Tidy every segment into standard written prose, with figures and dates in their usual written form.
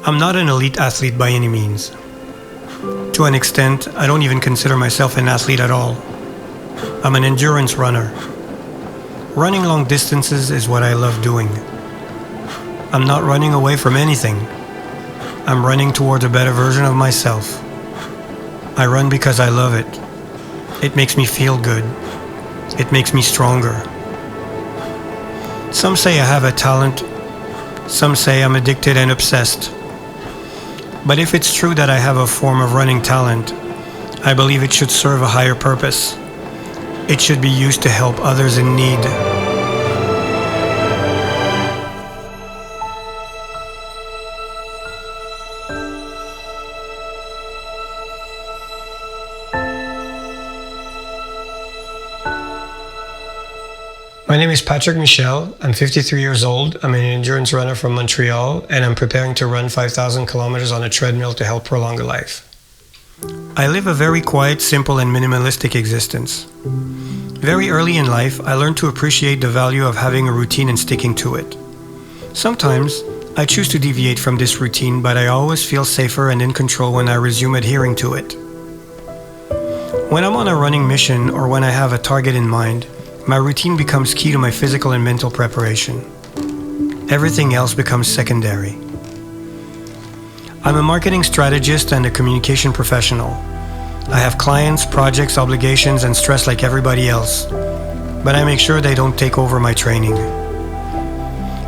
I'm not an elite athlete by any means. To an extent, I don't even consider myself an athlete at all. I'm an endurance runner. Running long distances is what I love doing. I'm not running away from anything. I'm running towards a better version of myself. I run because I love it. It makes me feel good. It makes me stronger. Some say I have a talent. Some say I'm addicted and obsessed. But if it's true that I have a form of running talent, I believe it should serve a higher purpose. It should be used to help others in need. My name is Patrick Michel. I'm 53 years old. I'm an endurance runner from Montreal, and I'm preparing to run 5,000 kilometers on a treadmill to help prolong a life. I live a very quiet, simple, and minimalistic existence. Very early in life, I learned to appreciate the value of having a routine and sticking to it. Sometimes, I choose to deviate from this routine, but I always feel safer and in control when I resume adhering to it. When I'm on a running mission or when I have a target in mind, my routine becomes key to my physical and mental preparation. Everything else becomes secondary. I'm a marketing strategist and a communication professional. I have clients, projects, obligations, and stress like everybody else, but I make sure they don't take over my training.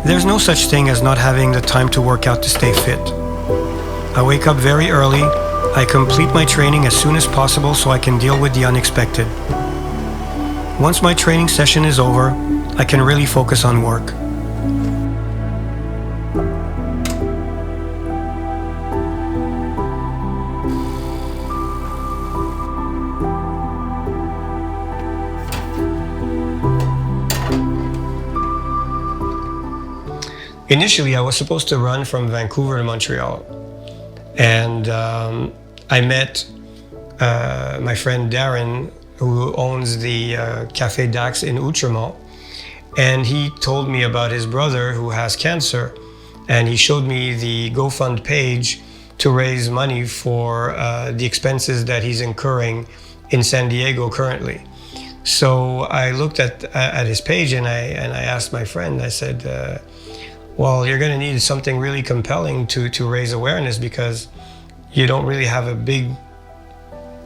There's no such thing as not having the time to work out to stay fit. I wake up very early. I complete my training as soon as possible so I can deal with the unexpected. Once my training session is over, I can really focus on work. Initially, I was supposed to run from Vancouver to Montreal, and I met my friend Darren, who owns the Café Dax in Outremont, and he told me about his brother who has cancer, and he showed me the GoFund page to raise money for the expenses that he's incurring in San Diego currently. So I looked at his page and I asked my friend, I said, well, you're going to need something really compelling to raise awareness because you don't really have a big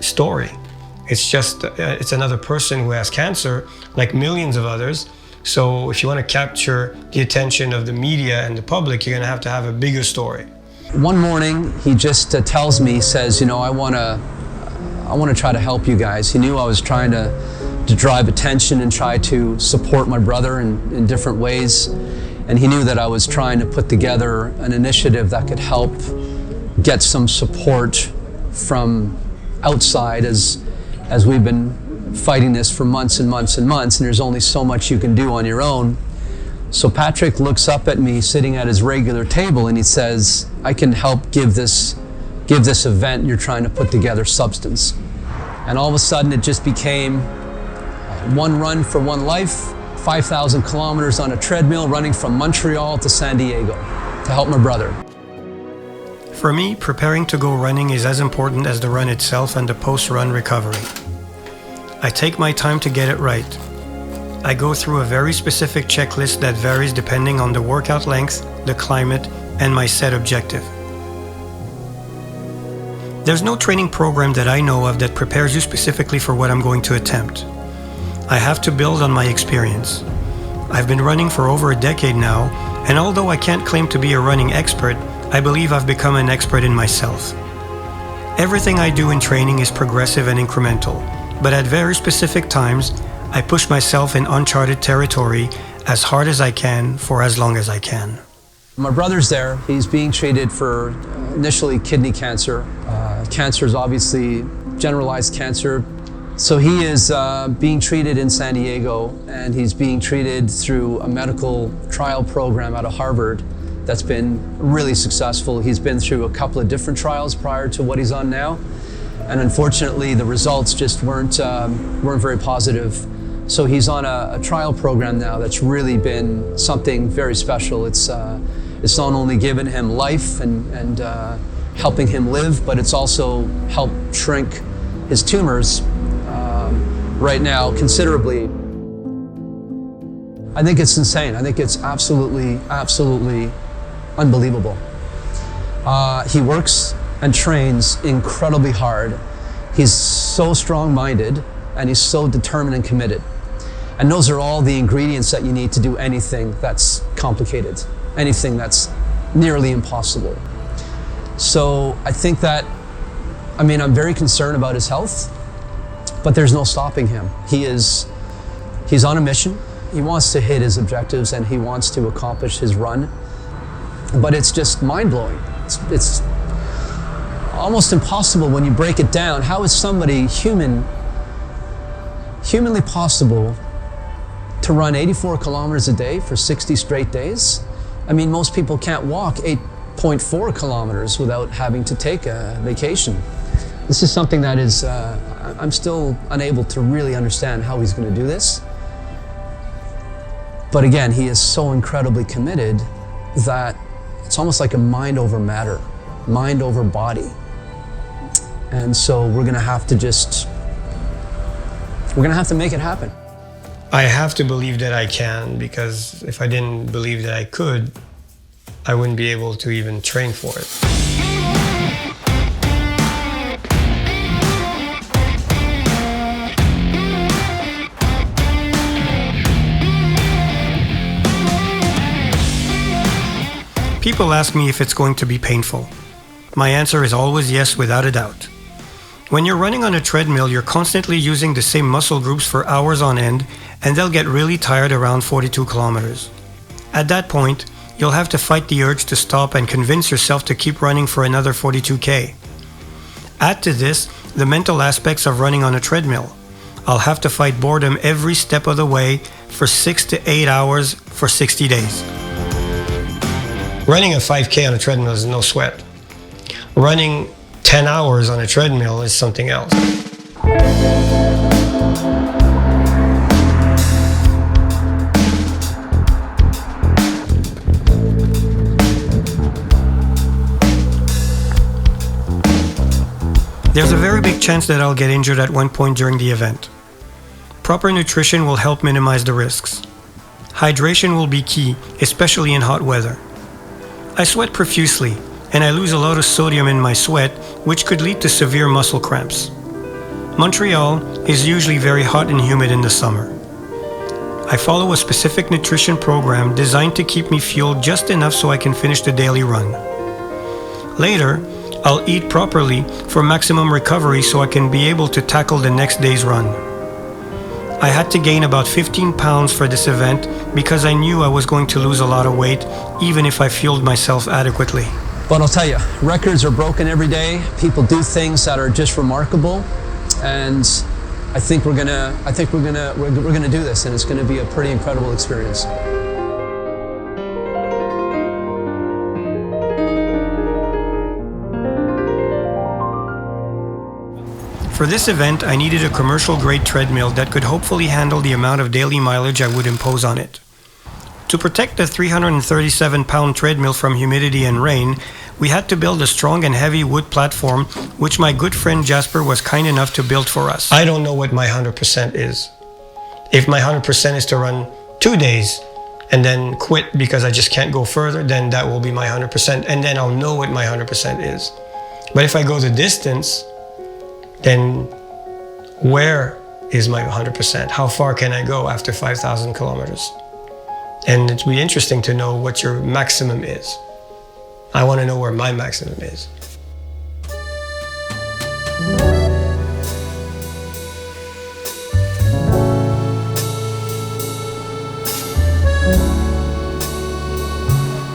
story. It's another person who has cancer, like millions of others. So if you want to capture the attention of the media and the public, you're going to have a bigger story. One morning, he just tells me, he says, I want to try to help you guys. He knew I was trying to drive attention and try to support my brother in different ways. And he knew that I was trying to put together an initiative that could help get some support from outside as we've been fighting this for months and months and months, and there's only so much you can do on your own. So Patrick looks up at me sitting at his regular table and he says, I can help give this event you're trying to put together substance. And all of a sudden it just became one run for one life, 5,000 kilometers on a treadmill running from Montreal to San Diego to help my brother. For me, preparing to go running is as important as the run itself and the post-run recovery. I take my time to get it right. I go through a very specific checklist that varies depending on the workout length, the climate, and my set objective. There's no training program that I know of that prepares you specifically for what I'm going to attempt. I have to build on my experience. I've been running for over a decade now, and although I can't claim to be a running expert, I believe I've become an expert in myself. Everything I do in training is progressive and incremental, but at very specific times, I push myself in uncharted territory as hard as I can for as long as I can. My brother's there. He's being treated for initially kidney cancer. Cancer is obviously generalized cancer. So he is being treated in San Diego, and he's being treated through a medical trial program out of Harvard that's been really successful. He's been through a couple of different trials prior to what he's on now, and unfortunately the results just weren't very positive. So he's on a trial program now that's really been something very special. it's not only given him life and helping him live, but it's also helped shrink his tumors right now considerably. I think it's insane. I think it's absolutely unbelievable. He works and trains incredibly hard. He's so strong-minded and he's so determined and committed. And those are all the ingredients that you need to do anything that's complicated, anything that's nearly impossible. So I think that, I'm very concerned about his health, but there's no stopping him. He's on a mission. He wants to hit his objectives and he wants to accomplish his run. But it's just mind-blowing. It's almost impossible when you break it down. How is somebody humanly possible to run 84 kilometers a day for 60 straight days? Most people can't walk 8.4 kilometers without having to take a vacation. This is something that is, I'm still unable to really understand how he's going to do this. But again, he is so incredibly committed that it's almost like a mind over matter, mind over body. And so we're going to have to make it happen. I have to believe that I can, because if I didn't believe that I could, I wouldn't be able to even train for it. People ask me if it's going to be painful. My answer is always yes, without a doubt. When you're running on a treadmill, you're constantly using the same muscle groups for hours on end, and they'll get really tired around 42 kilometers. At that point, you'll have to fight the urge to stop and convince yourself to keep running for another 42K. Add to this the mental aspects of running on a treadmill. I'll have to fight boredom every step of the way for 6 to 8 hours for 60 days. Running a 5K on a treadmill is no sweat. Running 10 hours on a treadmill is something else. There's a very big chance that I'll get injured at one point during the event. Proper nutrition will help minimize the risks. Hydration will be key, especially in hot weather. I sweat profusely, and I lose a lot of sodium in my sweat, which could lead to severe muscle cramps. Montreal is usually very hot and humid in the summer. I follow a specific nutrition program designed to keep me fueled just enough so I can finish the daily run. Later, I'll eat properly for maximum recovery so I can be able to tackle the next day's run. I had to gain about 15 pounds for this event because I knew I was going to lose a lot of weight, even if I fueled myself adequately. But I'll tell you, records are broken every day. People do things that are just remarkable, and I think we're gonna do this, and it's gonna be a pretty incredible experience. For this event, I needed a commercial-grade treadmill that could hopefully handle the amount of daily mileage I would impose on it. To protect the 337-pound treadmill from humidity and rain, we had to build a strong and heavy wood platform, which my good friend Jasper was kind enough to build for us. I don't know what my 100% is. If my 100% is to run 2 days and then quit because I just can't go further, then that will be my 100%, and then I'll know what my 100% is. But if I go the distance, then where is my 100%? How far can I go after 5,000 kilometers? And it'd be interesting to know what your maximum is. I want to know where my maximum is.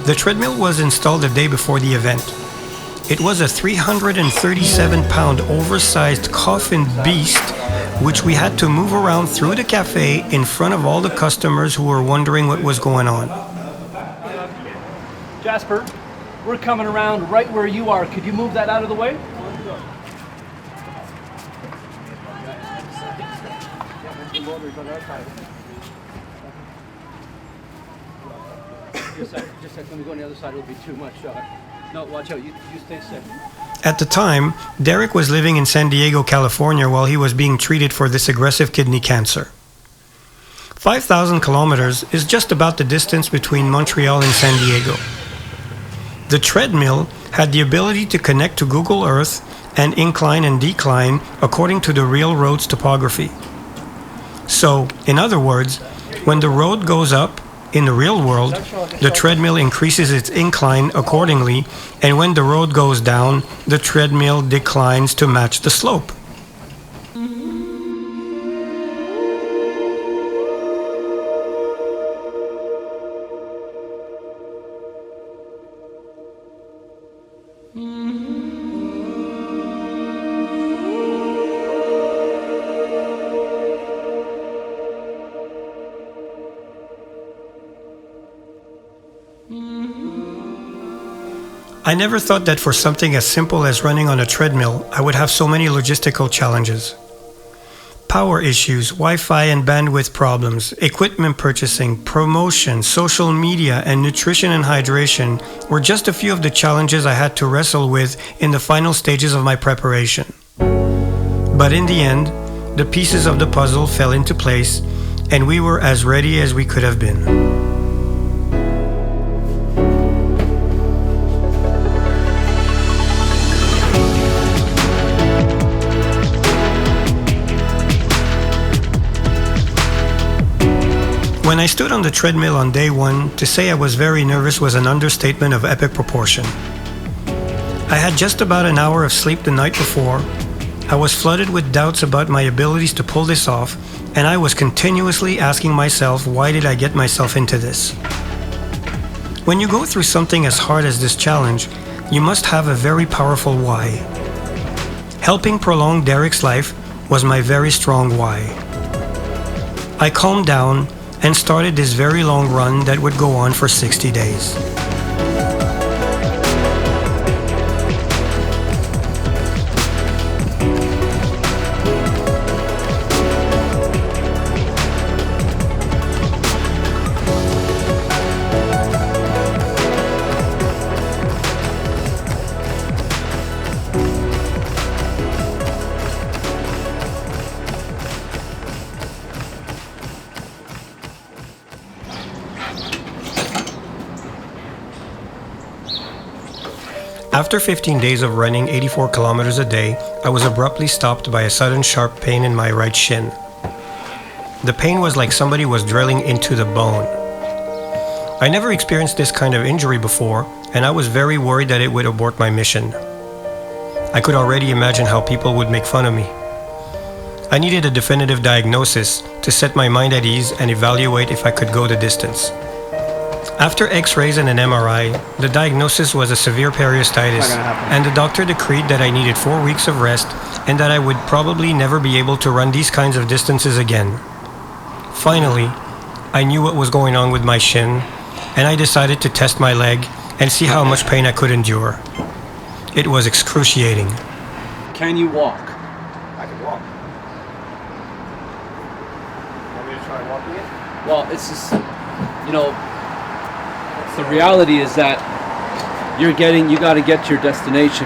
The treadmill was installed the day before the event. It was a 337-pound oversized coffin beast, which we had to move around through the cafe in front of all the customers who were wondering what was going on. Jasper, we're coming around right where you are. Could you move that out of the way? Just let me go on the other side. It'll be too much. No, watch out. You stay safe. At the time, Derek was living in San Diego, California while he was being treated for this aggressive kidney cancer. 5,000 kilometers is just about the distance between Montreal and San Diego. The treadmill had the ability to connect to Google Earth and incline and decline according to the real road's topography. So, in other words, when the road goes up, in the real world, the treadmill increases its incline accordingly, and when the road goes down, the treadmill declines to match the slope. I never thought that for something as simple as running on a treadmill, I would have so many logistical challenges. Power issues, Wi-Fi and bandwidth problems, equipment purchasing, promotion, social media, and nutrition and hydration were just a few of the challenges I had to wrestle with in the final stages of my preparation. But in the end, the pieces of the puzzle fell into place, and we were as ready as we could have been. When I stood on the treadmill on day one, to say I was very nervous was an understatement of epic proportion. I had just about an hour of sleep the night before. I was flooded with doubts about my abilities to pull this off, and I was continuously asking myself, why did I get myself into this? When you go through something as hard as this challenge, you must have a very powerful why. Helping prolong Derek's life was my very strong why. I calmed down and started this very long run that would go on for 60 days. After 15 days of running 84 kilometers a day, I was abruptly stopped by a sudden sharp pain in my right shin. The pain was like somebody was drilling into the bone. I never experienced this kind of injury before, and I was very worried that it would abort my mission. I could already imagine how people would make fun of me. I needed a definitive diagnosis to set my mind at ease and evaluate if I could go the distance. After x-rays and an MRI, the diagnosis was a severe periosteitis, and the doctor decreed that I needed 4 weeks of rest and that I would probably never be able to run these kinds of distances again. Finally, I knew what was going on with my shin, and I decided to test my leg and see how much pain I could endure. It was excruciating. Can you walk? I can walk. Want me to try walking it? Well, it's just, the reality is that you got to get to your destination.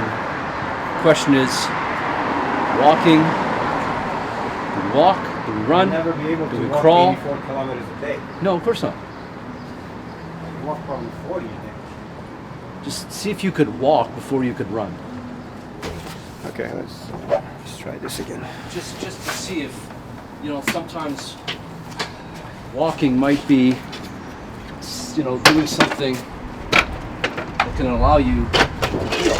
Question is, walking, do we walk, do we run, I'll never be able do to we walk crawl? 84 kilometers a day. No, of course not. I can walk probably 40 a day. Just see if you could walk before you could run. Okay, let's try this again. Just to see if, sometimes walking might be, doing something that can allow you to heal.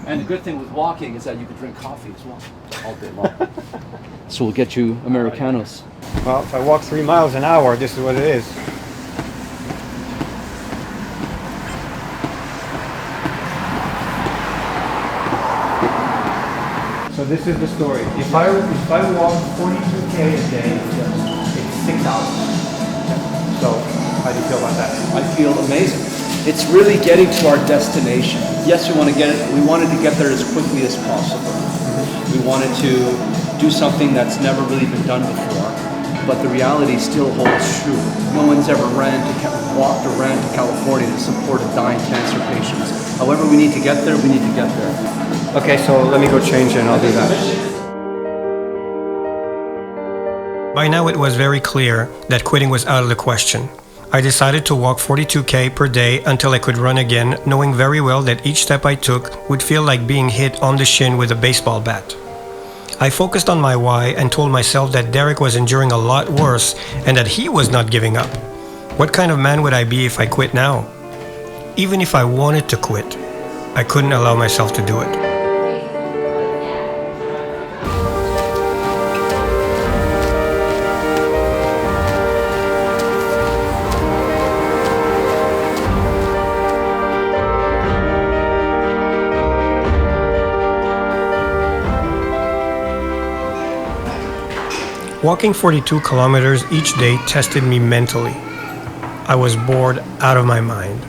And the good thing with walking is that you can drink coffee as well, all day long. So we'll get you Americanos. Well, if I walk 3 miles an hour, this is what it is. So this is the story. If I walk 42K a day, it's 6 hours. So how do you feel about that? I feel amazing. It's really getting to our destination. Yes, we wanted to get there as quickly as possible. We wanted to do something that's never really been done before. but the reality still holds true. No one's ever walked or ran to California to support dying cancer patients. However we need to get there, we need to get there. Okay, so let me go change and I'll do that. By now it was very clear that quitting was out of the question. I decided to walk 42K per day until I could run again, knowing very well that each step I took would feel like being hit on the shin with a baseball bat. I focused on my why and told myself that Derek was enduring a lot worse and that he was not giving up. What kind of man would I be if I quit now? Even if I wanted to quit, I couldn't allow myself to do it. Walking 42 kilometers each day tested me mentally. I was bored out of my mind.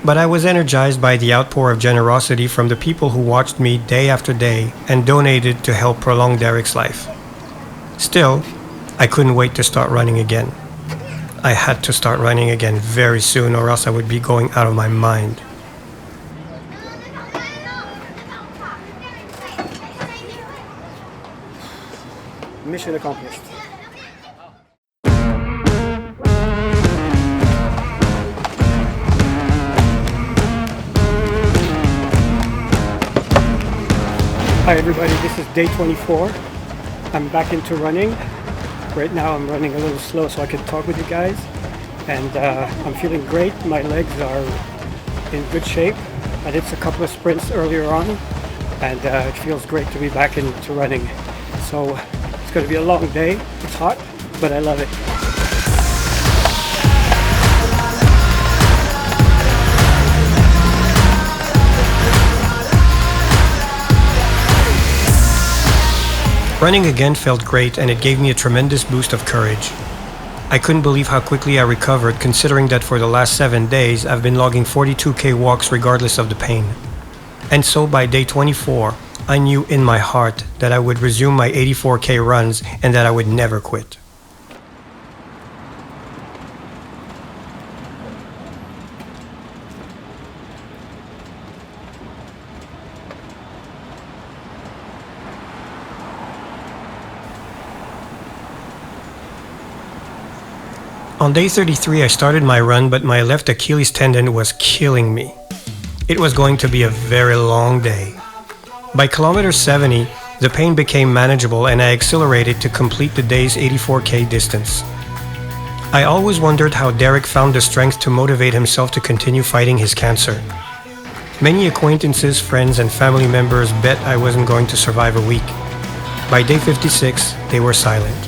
But I was energized by the outpour of generosity from the people who watched me day after day and donated to help prolong Derek's life. Still, I couldn't wait to start running again. I had to start running again very soon or else I would be going out of my mind. Mission accomplished. Hi everybody, this is day 24. I'm back into running. Right now I'm running a little slow so I can talk with you guys. And I'm feeling great. My legs are in good shape. I did a couple of sprints earlier on and it feels great to be back into running. So it's going to be a long day. It's hot, but I love it. Running again felt great and it gave me a tremendous boost of courage. I couldn't believe how quickly I recovered considering that for the last 7 days I've been logging 42K walks regardless of the pain. And so by day 24, I knew in my heart that I would resume my 84K runs and that I would never quit. On day 33 I started my run, but my left Achilles tendon was killing me. It was going to be a very long day. By kilometer 70, the pain became manageable and I accelerated to complete the day's 84K distance. I always wondered how Derek found the strength to motivate himself to continue fighting his cancer. Many acquaintances, friends, and family members bet I wasn't going to survive a week. By day 56, they were silent.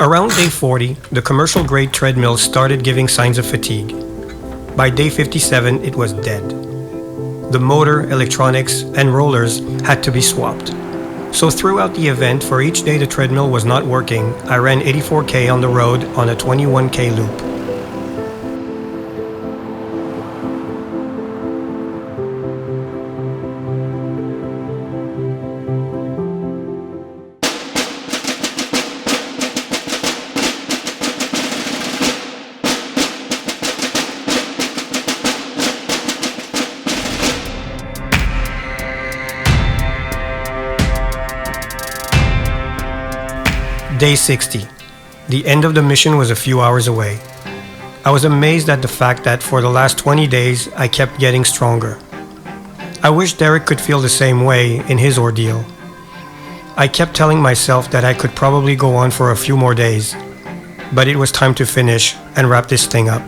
Around day 40, the commercial-grade treadmill started giving signs of fatigue. By day 57, it was dead. The motor, electronics, and rollers had to be swapped. So throughout the event, for each day the treadmill was not working, I ran 84K on the road on a 21K loop. Day 60. The end of the mission was a few hours away. I was amazed at the fact that for the last 20 days, I kept getting stronger. I wish Derek could feel the same way in his ordeal. I kept telling myself that I could probably go on for a few more days, but it was time to finish and wrap this thing up.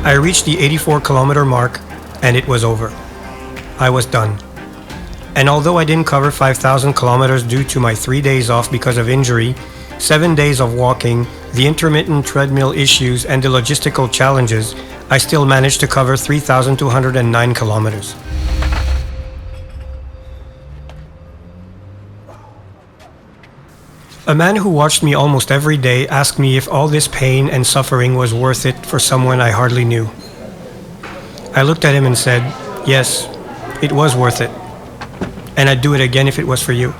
I reached the 84-kilometer mark and it was over. I was done. And although I didn't cover 5,000 kilometers due to my 3 days off because of injury, 7 days of walking, the intermittent treadmill issues, and the logistical challenges, I still managed to cover 3,209 kilometers. A man who watched me almost every day asked me if all this pain and suffering was worth it for someone I hardly knew. I looked at him and said, yes, it was worth it. And I'd do it again if it was for you.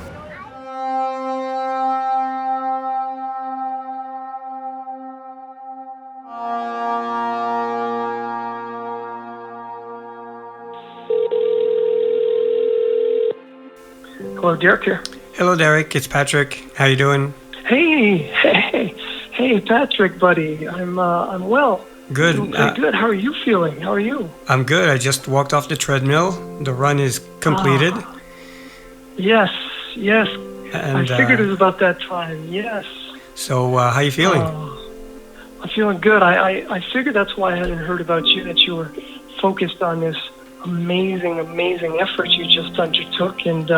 Hello, Derek here. Hello, Derek. It's Patrick. How you doing? Hey, Patrick, buddy. I'm well. Good. Doing pretty good. How are you feeling? How are you? I'm good. I just walked off the treadmill. The run is completed. Yes. And, I figured it was about that time. Yes. So, how you feeling? I'm feeling good. I figured that's why I hadn't heard about you, that you were focused on this amazing effort you just undertook, and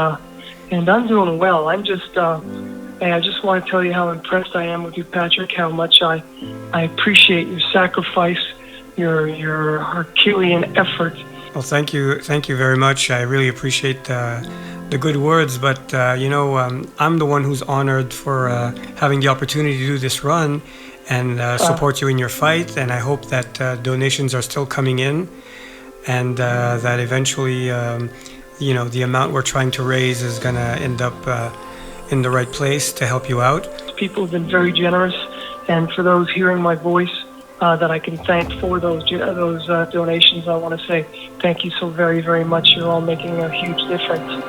I'm doing well. I'm just, hey, I just want to tell you how impressed I am with you, Patrick, how much I appreciate your sacrifice, your Herculean effort. Well, thank you very much. I really appreciate the good words, but I'm the one who's honored for having the opportunity to do this run and support you in your fight, and I hope that donations are still coming in, and that eventually the amount we're trying to raise is going to end up in the right place to help you out. People have been very generous, and for those hearing my voice that I can thank for those donations, I want to say thank you so very, very much. You're all making a huge difference.